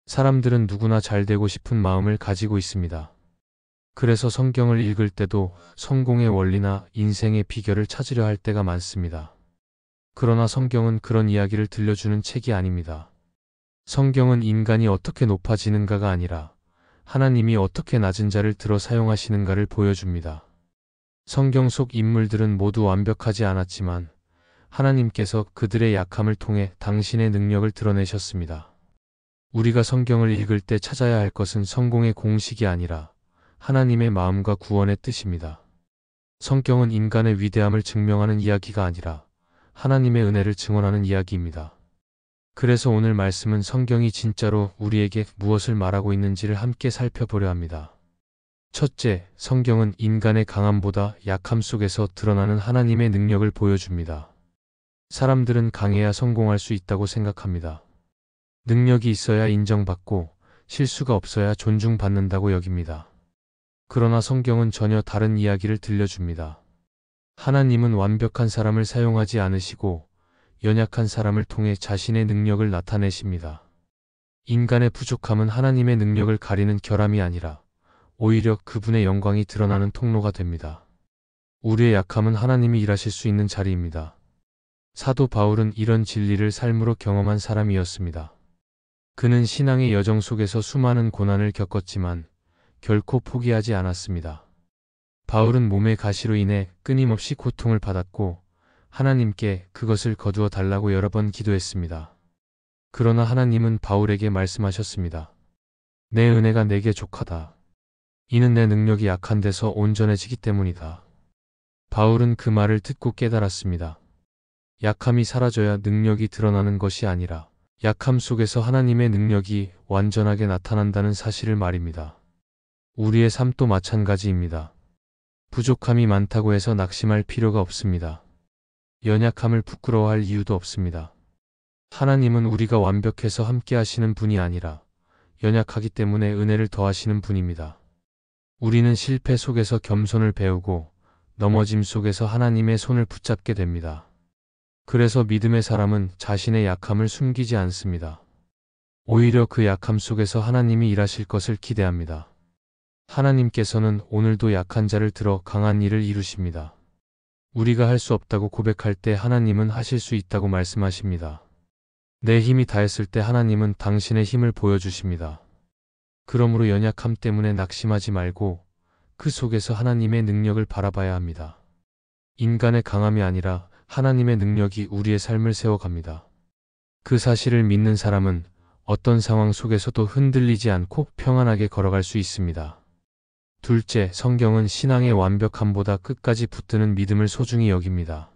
사람들은 누구나 잘 되고 싶은 마음을 가지고 있습니다. 그래서 성경을 읽을 때도 성공의 원리나 인생의 비결을 찾으려 할 때가 많습니다. 그러나 성경은 그런 이야기를 들려주는 책이 아닙니다. 성경은 인간이 어떻게 높아지는가가 아니라 하나님이 어떻게 낮은 자를 들어 사용하시는가를 보여줍니다. 성경 속 인물들은 모두 완벽하지 않았지만 하나님께서 그들의 약함을 통해 당신의 능력을 드러내셨습니다. 우리가 성경을 읽을 때 찾아야 할 것은 성공의 공식이 아니라 하나님의 마음과 구원의 뜻입니다. 성경은 인간의 위대함을 증명하는 이야기가 아니라 하나님의 은혜를 증언하는 이야기입니다. 그래서 오늘 말씀은 성경이 진짜로 우리에게 무엇을 말하고 있는지를 함께 살펴보려 합니다. 첫째, 성경은 인간의 강함보다 약함 속에서 드러나는 하나님의 능력을 보여줍니다. 사람들은 강해야 성공할 수 있다고 생각합니다. 능력이 있어야 인정받고 실수가 없어야 존중받는다고 여깁니다. 그러나 성경은 전혀 다른 이야기를 들려줍니다. 하나님은 완벽한 사람을 사용하지 않으시고 연약한 사람을 통해 자신의 능력을 나타내십니다. 인간의 부족함은 하나님의 능력을 가리는 결함이 아니라 오히려 그분의 영광이 드러나는 통로가 됩니다. 우리의 약함은 하나님이 일하실 수 있는 자리입니다. 사도 바울은 이런 진리를 삶으로 경험한 사람이었습니다. 그는 신앙의 여정 속에서 수많은 고난을 겪었지만 결코 포기하지 않았습니다. 바울은 몸의 가시로 인해 끊임없이 고통을 받았고 하나님께 그것을 거두어 달라고 여러 번 기도했습니다. 그러나 하나님은 바울에게 말씀하셨습니다. 내 은혜가 내게 족하다. 이는 내 능력이 약한 데서 온전해지기 때문이다. 바울은 그 말을 듣고 깨달았습니다. 약함이 사라져야 능력이 드러나는 것이 아니라 약함 속에서 하나님의 능력이 완전하게 나타난다는 사실을 말입니다. 우리의 삶도 마찬가지입니다. 부족함이 많다고 해서 낙심할 필요가 없습니다. 연약함을 부끄러워할 이유도 없습니다. 하나님은 우리가 완벽해서 함께 하시는 분이 아니라 연약하기 때문에 은혜를 더하시는 분입니다. 우리는 실패 속에서 겸손을 배우고 넘어짐 속에서 하나님의 손을 붙잡게 됩니다. 그래서 믿음의 사람은 자신의 약함을 숨기지 않습니다. 오히려 그 약함 속에서 하나님이 일하실 것을 기대합니다. 하나님께서는 오늘도 약한 자를 들어 강한 일을 이루십니다. 우리가 할 수 없다고 고백할 때 하나님은 하실 수 있다고 말씀하십니다. 내 힘이 다했을 때 하나님은 당신의 힘을 보여주십니다. 그러므로 연약함 때문에 낙심하지 말고 그 속에서 하나님의 능력을 바라봐야 합니다. 인간의 강함이 아니라 하나님의 능력이 우리의 삶을 세워갑니다. 그 사실을 믿는 사람은 어떤 상황 속에서도 흔들리지 않고 평안하게 걸어갈 수 있습니다. 둘째, 성경은 신앙의 완벽함보다 끝까지 붙드는 믿음을 소중히 여깁니다.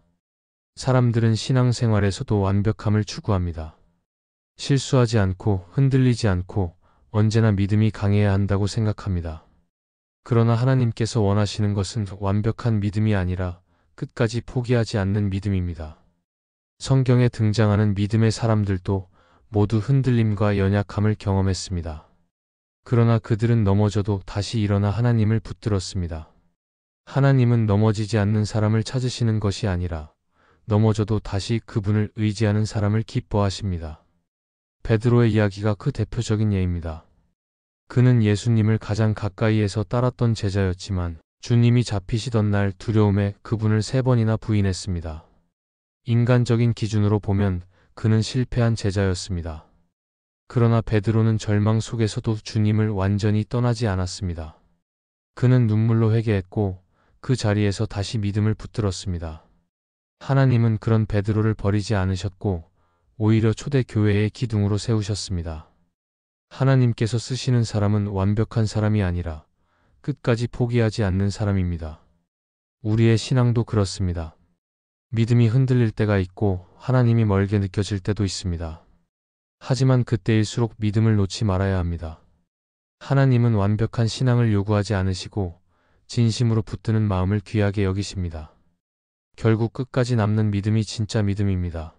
사람들은 신앙생활에서도 완벽함을 추구합니다. 실수하지 않고 흔들리지 않고 언제나 믿음이 강해야 한다고 생각합니다. 그러나 하나님께서 원하시는 것은 완벽한 믿음이 아니라 끝까지 포기하지 않는 믿음입니다. 성경에 등장하는 믿음의 사람들도 모두 흔들림과 연약함을 경험했습니다. 그러나 그들은 넘어져도 다시 일어나 하나님을 붙들었습니다. 하나님은 넘어지지 않는 사람을 찾으시는 것이 아니라 넘어져도 다시 그분을 의지하는 사람을 기뻐하십니다. 베드로의 이야기가 그 대표적인 예입니다. 그는 예수님을 가장 가까이에서 따랐던 제자였지만 주님이 잡히시던 날 두려움에 그분을 3번이나 부인했습니다. 인간적인 기준으로 보면 그는 실패한 제자였습니다. 그러나 베드로는 절망 속에서도 주님을 완전히 떠나지 않았습니다. 그는 눈물로 회개했고 그 자리에서 다시 믿음을 붙들었습니다. 하나님은 그런 베드로를 버리지 않으셨고 오히려 초대교회의 기둥으로 세우셨습니다. 하나님께서 쓰시는 사람은 완벽한 사람이 아니라 끝까지 포기하지 않는 사람입니다. 우리의 신앙도 그렇습니다. 믿음이 흔들릴 때가 있고 하나님이 멀게 느껴질 때도 있습니다. 하지만 그때일수록 믿음을 놓지 말아야 합니다. 하나님은 완벽한 신앙을 요구하지 않으시고 진심으로 붙드는 마음을 귀하게 여기십니다. 결국 끝까지 남는 믿음이 진짜 믿음입니다.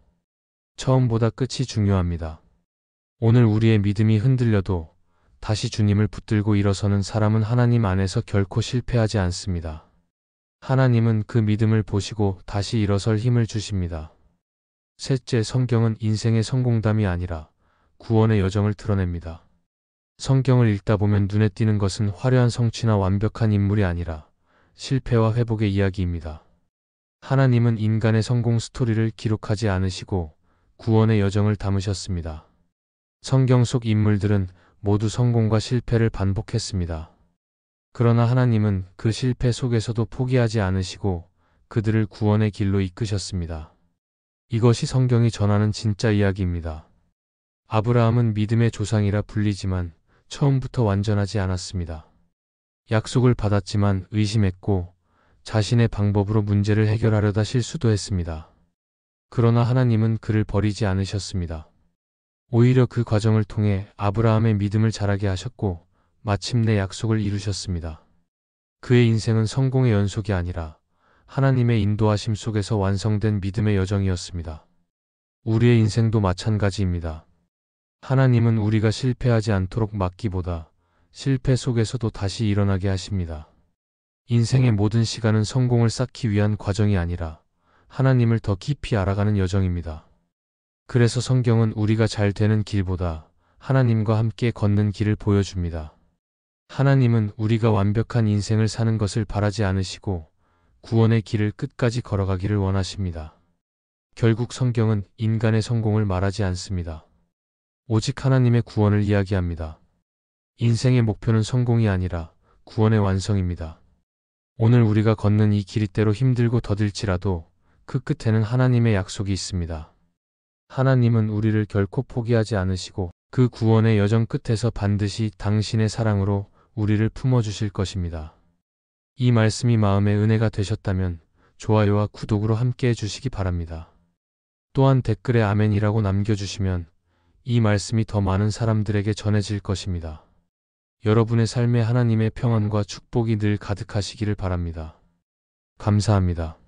처음보다 끝이 중요합니다. 오늘 우리의 믿음이 흔들려도 다시 주님을 붙들고 일어서는 사람은 하나님 안에서 결코 실패하지 않습니다. 하나님은 그 믿음을 보시고 다시 일어설 힘을 주십니다. 셋째, 성경은 인생의 성공담이 아니라 구원의 여정을 드러냅니다. 성경을 읽다 보면 눈에 띄는 것은 화려한 성취나 완벽한 인물이 아니라 실패와 회복의 이야기입니다. 하나님은 인간의 성공 스토리를 기록하지 않으시고 구원의 여정을 담으셨습니다. 성경 속 인물들은 모두 성공과 실패를 반복했습니다. 그러나 하나님은 그 실패 속에서도 포기하지 않으시고 그들을 구원의 길로 이끄셨습니다. 이것이 성경이 전하는 진짜 이야기입니다. 아브라함은 믿음의 조상이라 불리지만 처음부터 완전하지 않았습니다. 약속을 받았지만 의심했고 자신의 방법으로 문제를 해결하려다 실수도 했습니다. 그러나 하나님은 그를 버리지 않으셨습니다. 오히려 그 과정을 통해 아브라함의 믿음을 자라게 하셨고 마침내 약속을 이루셨습니다. 그의 인생은 성공의 연속이 아니라 하나님의 인도하심 속에서 완성된 믿음의 여정이었습니다. 우리의 인생도 마찬가지입니다. 하나님은 우리가 실패하지 않도록 막기보다 실패 속에서도 다시 일어나게 하십니다. 인생의 모든 시간은 성공을 쌓기 위한 과정이 아니라 하나님을 더 깊이 알아가는 여정입니다. 그래서 성경은 우리가 잘 되는 길보다 하나님과 함께 걷는 길을 보여줍니다. 하나님은 우리가 완벽한 인생을 사는 것을 바라지 않으시고 구원의 길을 끝까지 걸어가기를 원하십니다. 결국 성경은 인간의 성공을 말하지 않습니다. 오직 하나님의 구원을 이야기합니다. 인생의 목표는 성공이 아니라 구원의 완성입니다. 오늘 우리가 걷는 이 길이 때로 힘들고 더딜지라도 그 끝에는 하나님의 약속이 있습니다. 하나님은 우리를 결코 포기하지 않으시고 그 구원의 여정 끝에서 반드시 당신의 사랑으로 우리를 품어주실 것입니다. 이 말씀이 마음의 은혜가 되셨다면 좋아요와 구독으로 함께 해주시기 바랍니다. 또한 댓글에 아멘이라고 남겨주시면 이 말씀이 더 많은 사람들에게 전해질 것입니다. 여러분의 삶에 하나님의 평안과 축복이 늘 가득하시기를 바랍니다. 감사합니다.